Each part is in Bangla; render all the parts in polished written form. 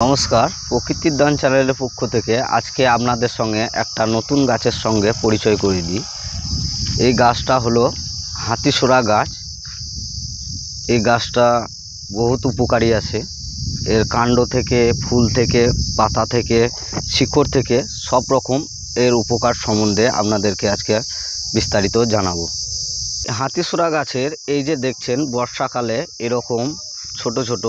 নমস্কার, প্রকৃতির দান চ্যানেলের পক্ষ থেকে আজকে আপনাদের সঙ্গে একটা নতুন গাছের সঙ্গে পরিচয় করে দিই। এই গাছটা হলো হাতিসোরা গাছ। এই গাছটা বহুত উপকারী আছে। এর কাণ্ড থেকে, ফুল থেকে, পাতা থেকে, শিকড় থেকে সব রকম এর উপকার সম্বন্ধে আপনাদেরকে আজকে বিস্তারিত জানাবো। হাতিসোরা গাছের এই যে দেখছেন, বর্ষাকালে এরকম ছোট ছোট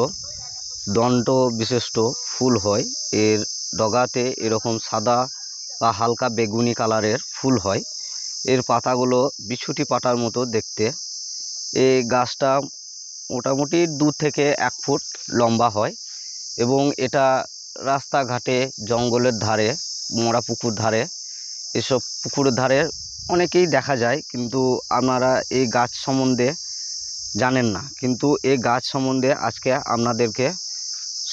দণ্ড বিশিষ্ট ফুল হয়। এর ডগাতে এরকম সাদা বা হালকা বেগুনি কালারের ফুল হয়। এর পাতাগুলো বিছুটি পাতার মতো দেখতে। এই গাছটা মোটামুটি 2 থেকে 1 ফুট লম্বা হয় এবং এটা রাস্তাঘাটে, জঙ্গলের ধারে, মরা পুকুর ধারে, এসব পুকুরের ধারে অনেকেই দেখা যায়, কিন্তু আপনারা এই গাছ সম্বন্ধে জানেন না। কিন্তু এই গাছ সম্বন্ধে আজকে আপনাদেরকে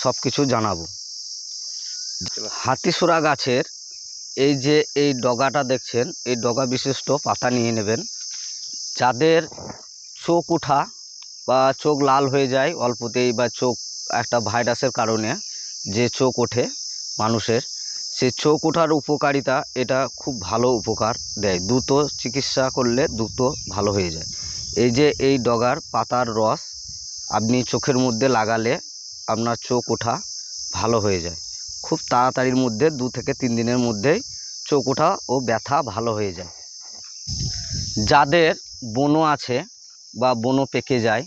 সব কিছু জানাবো। হাতিসোরা গাছের এই যে এই ডগাটা দেখছেন, এই ডগা বিশিষ্ট পাতা নিয়ে নেবেন। যাদের চোখ ওঠা বা চোখ লাল হয়ে যায় অল্পতেই, বা চোখ একটা ভাইরাসের কারণে যে চোখ ওঠে মানুষের, সে চোখ ওঠার উপকারিতা এটা খুব ভালো উপকার দেয়। দ্রুত চিকিৎসা করলে দ্রুত ভালো হয়ে যায়। এই যে এই ডগার পাতার রস আপনি চোখের মধ্যে লাগালে আপনার চোখ ওঠা ভালো হয়ে যায় খুব তাড়াতাড়ির মধ্যে। 2 থেকে 3 দিনের মধ্যেই চোখ ওঠা ও ব্যথা ভালো হয়ে যায়। যাদের বনো আছে বা বনো পেকে যায়,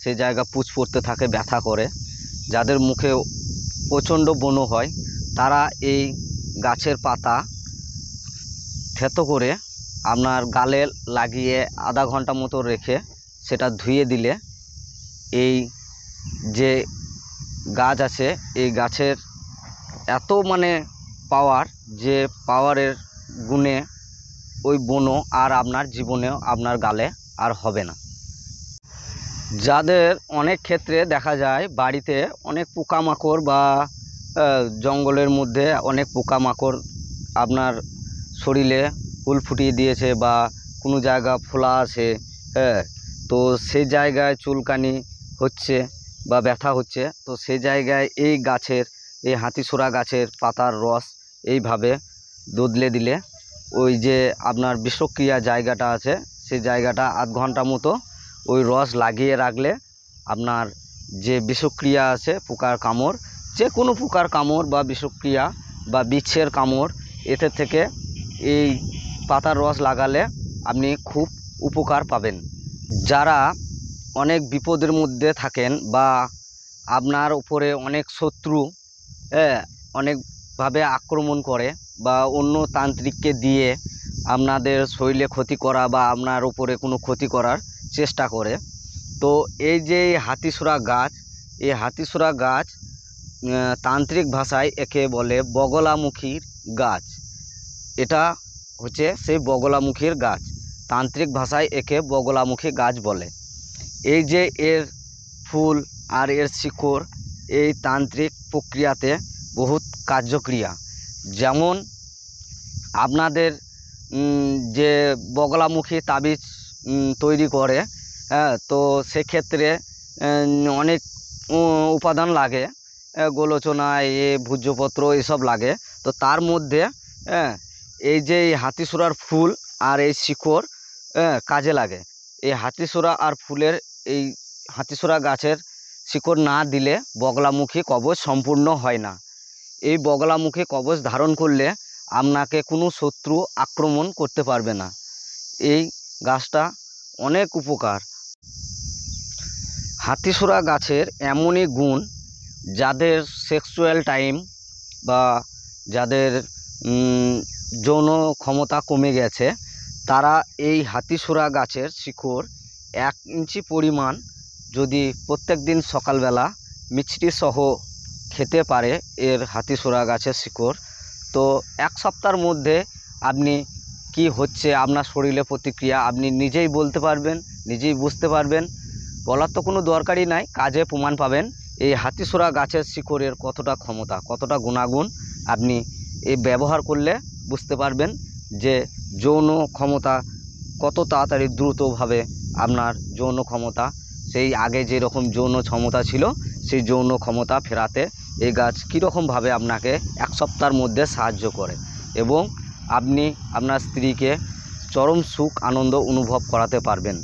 সে জায়গা পুঁজ পড়তে থাকে, ব্যথা করে, যাদের মুখে প্রচণ্ড বনো হয়, তারা এই গাছের পাতা থেতো করে আপনার গালে লাগিয়ে আধা ঘন্টা মতো রেখে সেটা ধুয়ে দিলে এই যে গাছ আছে, এই গাছের এত পাওয়ার, যে পাওয়ারের গুণে ওই বনো আর আপনার জীবনেও আপনার গালে আর হবে না। যাদের অনেক ক্ষেত্রে দেখা যায় বাড়িতে অনেক পোকামাকড় বা জঙ্গলের মধ্যে অনেক পোকামাকড় আপনার শরীরে ফুল ফুটিয়ে দিয়েছে বা কোনো জায়গা ফোলা আছে, তো সেই জায়গায় চুলকানি হচ্ছে বা ব্যথা হচ্ছে, তো সেই জায়গায় এই গাছের, এই হাতিসোরা গাছের পাতার রস এইভাবে দদলে দিলে ওই যে আপনার বিষক্রিয়া জায়গাটা আছে, সেই জায়গাটা আধ ঘন্টা মতো ওই রস লাগিয়ে রাখলে আপনার যে বিষক্রিয়া আছে, পোকার কামড়, যে কোনো পোকার কামড় বা বিষক্রিয়া বা বিচ্ছের কামড়, এতে থেকে এই পাতার রস লাগালে আপনি খুব উপকার পাবেন। যারা অনেক বিপদের মধ্যে থাকেন বা আপনার উপরে অনেক শত্রু অনেকভাবে আক্রমণ করে বা অন্য তান্ত্রিককে দিয়ে আপনাদের শরীরে ক্ষতি করা বা আপনার উপরে কোনো ক্ষতি করার চেষ্টা করে, তো এই যে হাতিসোরা গাছ, এই হাতিসোরা গাছ তান্ত্রিক ভাষায় একে বলে বগলামুখীর গাছ। এটা হচ্ছে সেই বগলামুখীর গাছ, তান্ত্রিক ভাষায় একে বগলামুখী গাছ বলে। এই যে এর ফুল আর এর শিকড় এই তান্ত্রিক প্রক্রিয়াতে বহুত কার্যক্রিয়া। যেমন আপনাদের যে বগলামুখী তাবিজ তৈরি করে, তো সেক্ষেত্রে অনেক উপাদান লাগে, গোলোচনা, ভূর্জপত্র এসব লাগে। তো তার মধ্যে এই যে হাতিসোরার ফুল আর এই শিকড় কাজে লাগে। এই হাতিসোরা আর ফুলের, এই হাতিসোরা গাছের শিকড় না দিলে বগলামুখী কবচ সম্পূর্ণ হয় না। এই বগলামুখী কবচ ধারণ করলে আপনাকে কোনো শত্রু আক্রমণ করতে পারবে না। এই গাছটা অনেক উপকার। হাতিসোরা গাছের এমনই গুণ, যাদের সেক্সুয়াল টাইম বা যাদের যৌন ক্ষমতা কমে গেছে, তারা এই হাতিসোরা গাছের শিকড় 1 ইঞ্চি পরিমাণ যদি প্রত্যেক দিন সকালবেলা মিষ্টি সহ খেতে পারে এর হাতিসোরা গাছের শিকড়, তো 1 সপ্তাহের মধ্যে আপনি কি হচ্ছে আপনার শরীরে প্রতিক্রিয়া আপনি নিজেই বলতে পারবেন, নিজেই বুঝতে পারবেন। বলার তো কোনো দরকারই নাই, কাজে প্রমাণ পাবেন এই হাতিসোরা গাছের শিকড়ের কতটা ক্ষমতা, কতটা গুণাগুণ আপনি এই ব্যবহার করলে বুঝতে পারবেন যে যৌন ক্ষমতা কত তাড়াতাড়ি দ্রুতভাবে আপনার যৌন ক্ষমতা সেই আগে যেরকম যৌন ক্ষমতা ছিল সেই যৌন ক্ষমতা ফেরাতে এই গাছ কীরকমভাবে আপনাকে 1 সপ্তাহের মধ্যে সাহায্য করে এবং আপনি আপনার স্ত্রীকে চরম সুখ আনন্দ অনুভব করাতে পারবেন।